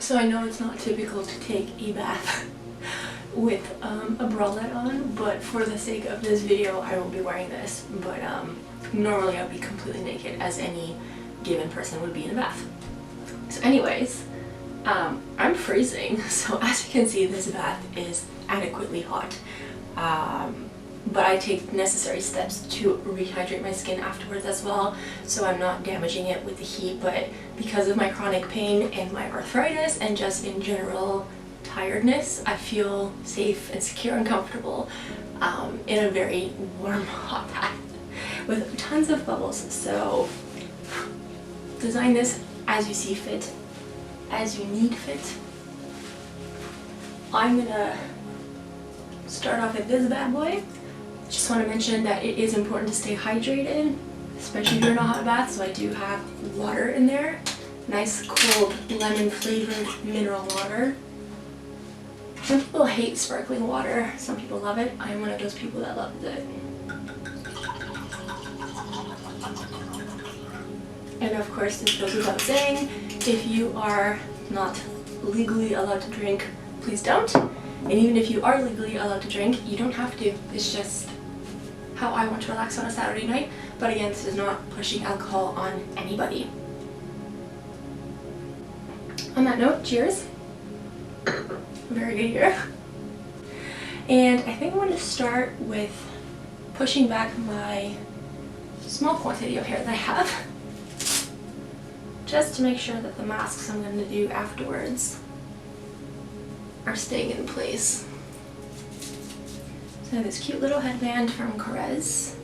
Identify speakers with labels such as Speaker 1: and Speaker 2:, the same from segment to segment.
Speaker 1: So I know it's not typical to take a bath with a bralette on, but for the sake of this video I will be wearing this, but normally I'll be completely naked as any given person would be in a bath. So anyways, I'm freezing, so as you can see this bath is adequately hot, but I take necessary steps to rehydrate my skin afterwards as well, so I'm not damaging it with the heat. But because of my chronic pain and my arthritis and just in general tiredness, I feel safe and secure and comfortable in a very warm hot bath with tons of bubbles. So design this as you see fit, as you need fit. I'm gonna start off with this bad boy. Just want to mention that it is important to stay hydrated, especially during a hot bath, so I do have water in there. Nice cold lemon flavored mineral water. Some people hate sparkling water, some people love it. I'm one of those people that loves it. And of course, this goes without saying, if you are not legally allowed to drink, please don't. And even if you are legally allowed to drink, you don't have to. It's just how I want to relax on a Saturday night. But again, this is not pushing alcohol on anybody. On that note, cheers. Very good year. And I think I want to start with pushing back my small quantity of hair that I have, just to make sure that the masks I'm going to do afterwards are staying in place. So I have this cute little headband from Clarins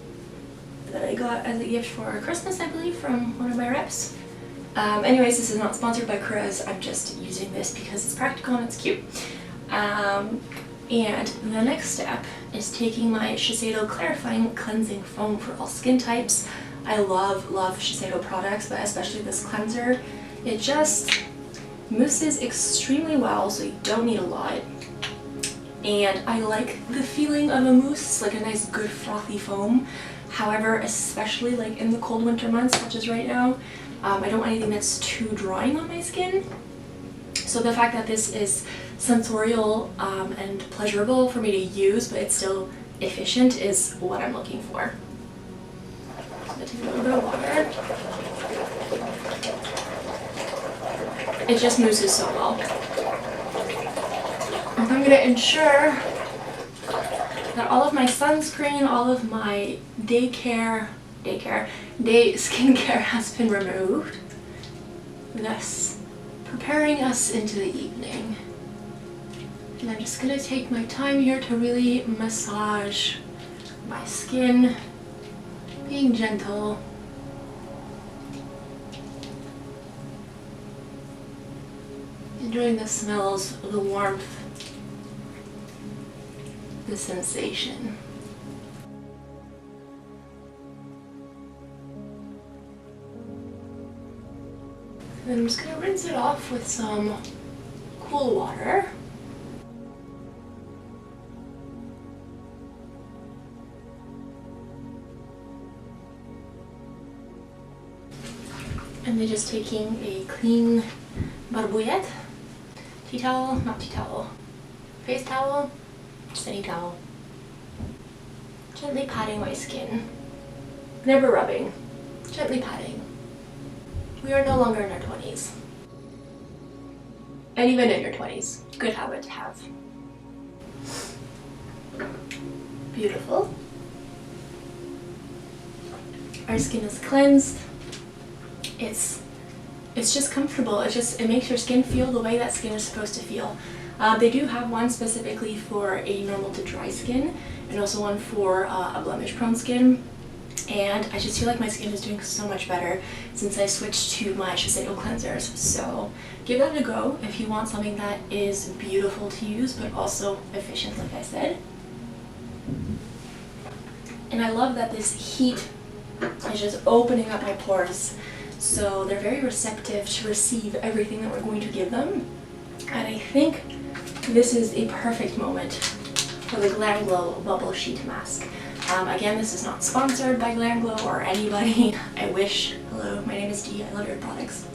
Speaker 1: that I got as a gift for Christmas, I believe, from one of my reps. Anyways, this is not sponsored by Clarins, I'm just using this because it's practical and it's cute. And the next step is taking my Shiseido Clarifying Cleansing Foam for all skin types. I love Shiseido products, but especially this cleanser. It just mousses extremely well, so you don't need a lot. And I like the feeling of a mousse, like a nice good frothy foam. However, especially like in the cold winter months, such as right now, I don't want anything that's too drying on my skin. So the fact that this is sensorial and pleasurable for me to use, but it's still efficient, is what I'm looking for. So I'm gonna take a little bit of water. It just mousses so well. And I'm gonna ensure that all of my sunscreen, all of my day skincare has been removed, thus preparing us into the evening. And I'm just gonna take my time here to really massage my skin, being gentle. Enjoying the smells, the warmth, the sensation. Then I'm just going to rinse it off with some cool water. And then just taking a clean barbouillette, tea towel, not tea towel, face towel, just any towel. Gently patting my skin. Never rubbing, gently patting. We are no longer in our 20s. And even in your 20s, good habit to have. Beautiful. Our skin is cleansed. It's just comfortable. It makes your skin feel the way that skin is supposed to feel. They do have one specifically for a normal to dry skin, and also one for a blemish prone skin. And I just feel like my skin is doing so much better since I switched to my Shiseido cleansers. So give that a go if you want something that is beautiful to use but also efficient, like I said. And I love that this heat is just opening up my pores, so they're very receptive to receive everything that we're going to give them. And I think this is a perfect moment for the Glamglow Bubble Sheet Mask. Again, this is not sponsored by Glamglow or anybody. I wish. Hello, my name is Dee. I love your products.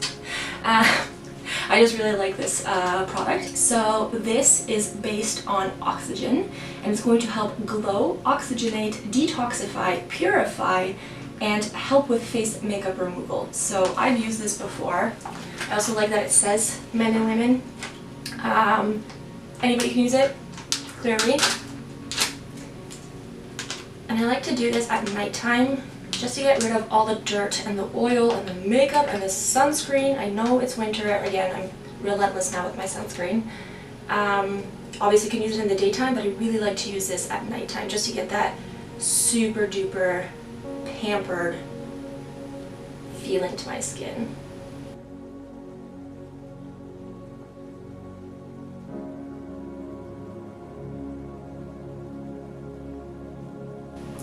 Speaker 1: I just really like this product. So this is based on oxygen, and it's going to help glow, oxygenate, detoxify, purify, and help with face makeup removal. So I've used this before. I also like that it says men and women. Anybody can use it, clearly. And I like to do this at nighttime just to get rid of all the dirt and the oil and the makeup and the sunscreen. I know it's winter, again, I'm relentless now with my sunscreen. Obviously you can use it in the daytime, but I really like to use this at nighttime just to get that super duper pampered feeling to my skin.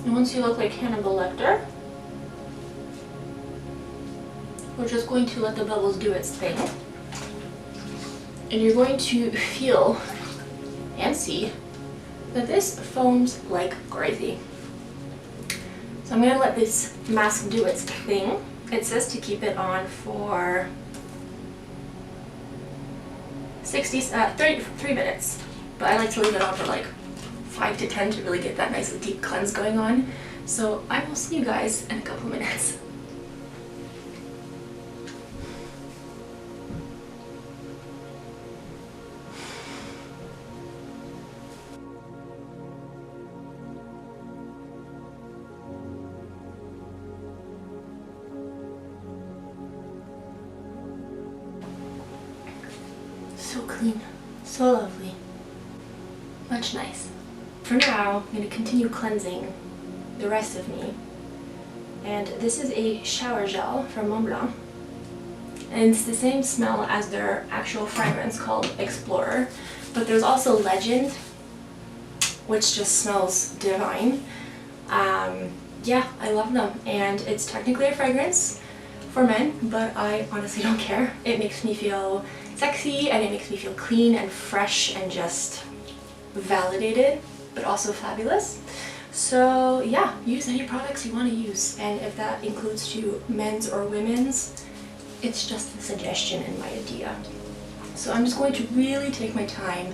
Speaker 1: And once you look like Hannibal Lecter, we're just going to let the bubbles do its thing. And you're going to feel and see that this foams like crazy. So I'm going to let this mask do its thing. It says to keep it on for 3 minutes, but I like to leave it on for like 5 to 10 to really get that nice deep cleanse going on. So I will see you guys in a couple minutes. So clean, so lovely, much nice. For now, I'm going to continue cleansing the rest of me. And this is a shower gel from Mont Blanc. And it's the same smell as their actual fragrance called Explorer. But there's also Legend, which just smells divine. Yeah, I love them. And it's technically a fragrance for men, but I honestly don't care. It makes me feel sexy, and it makes me feel clean and fresh and just validated, but also fabulous. So yeah, use any products you want to use, and if that includes to men's or women's, it's just a suggestion and my idea. So I'm just going to really take my time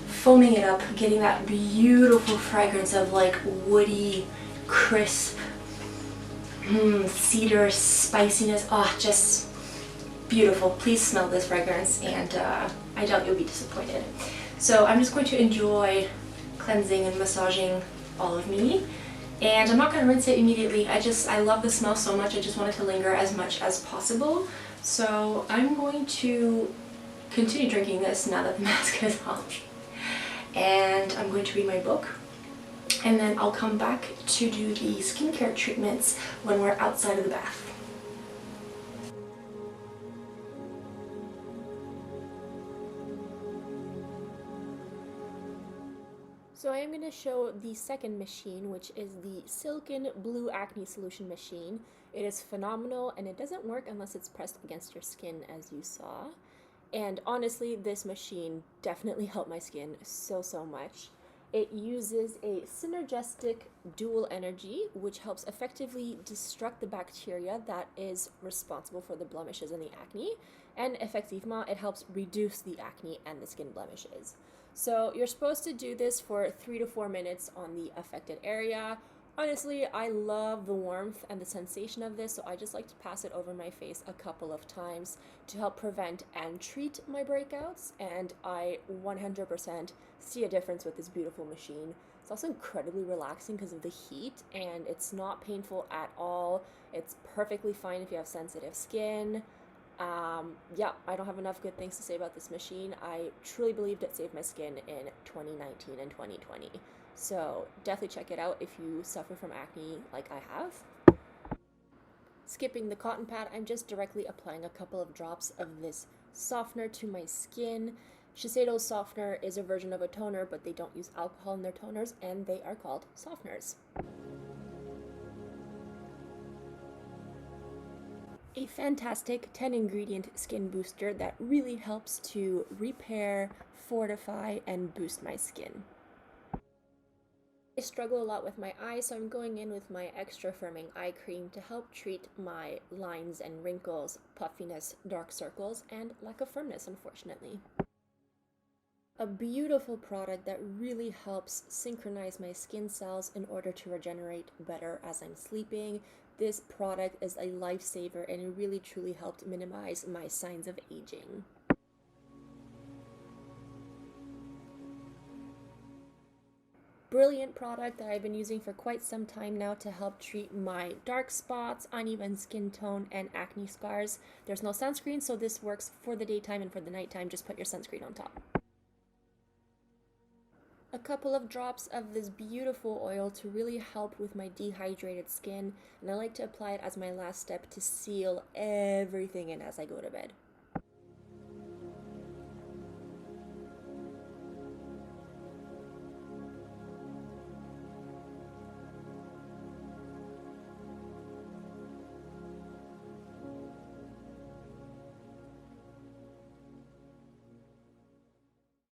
Speaker 1: foaming it up, getting that beautiful fragrance of like woody, crisp, cedar spiciness. Oh, just beautiful. Please smell this fragrance, and I doubt you'll be disappointed. So I'm just going to enjoy cleansing and massaging all of me, and I'm not going to rinse it immediately. I love the smell so much, I just want it to linger as much as possible. So I'm going to continue drinking this now that the mask is off, and I'm going to read my book, and then I'll come back to do the skincare treatments when we're outside of the bath. So I am going to show the second machine, which is the Silken Blue Acne Solution Machine. It is phenomenal, and it doesn't work unless it's pressed against your skin, as you saw. And honestly, this machine definitely helped my skin so much. It uses a synergistic dual energy, which helps effectively destruct the bacteria that is responsible for the blemishes and the acne. And effectivement, it helps reduce the acne and the skin blemishes. So you're supposed to do this for 3 to 4 minutes on the affected area. Honestly, I love the warmth and the sensation of this, so I just like to pass it over my face a couple of times to help prevent and treat my breakouts, and I 100% see a difference with this beautiful machine. It's also incredibly relaxing because of the heat, and it's not painful at all. It's perfectly fine if you have sensitive skin. Yeah, I don't have enough good things to say about this machine. I truly believed it saved my skin in 2019 and 2020. So definitely check it out if you suffer from acne like I have. Skipping the cotton pad, I'm just directly applying a couple of drops of this softener to my skin. Shiseido softener is a version of a toner, but they don't use alcohol in their toners, and they are called softeners. A fantastic 10-ingredient skin booster that really helps to repair, fortify, and boost my skin.
Speaker 2: I struggle a lot with my eyes, so I'm going in with my extra firming eye cream to help treat my lines and wrinkles, puffiness, dark circles, and lack of firmness, unfortunately. A beautiful product that really helps synchronize my skin cells in order to regenerate better as I'm sleeping. This product is a lifesaver and it really truly helped minimize my signs of aging. Brilliant product that I've been using for quite some time now to help treat my dark spots, uneven skin tone, and acne scars. There's no sunscreen, so this works for the daytime and for the nighttime. Just put your sunscreen on top. A couple of drops of this beautiful oil to really help with my dehydrated skin, and I like to apply it as my last step to seal everything in as I go to bed.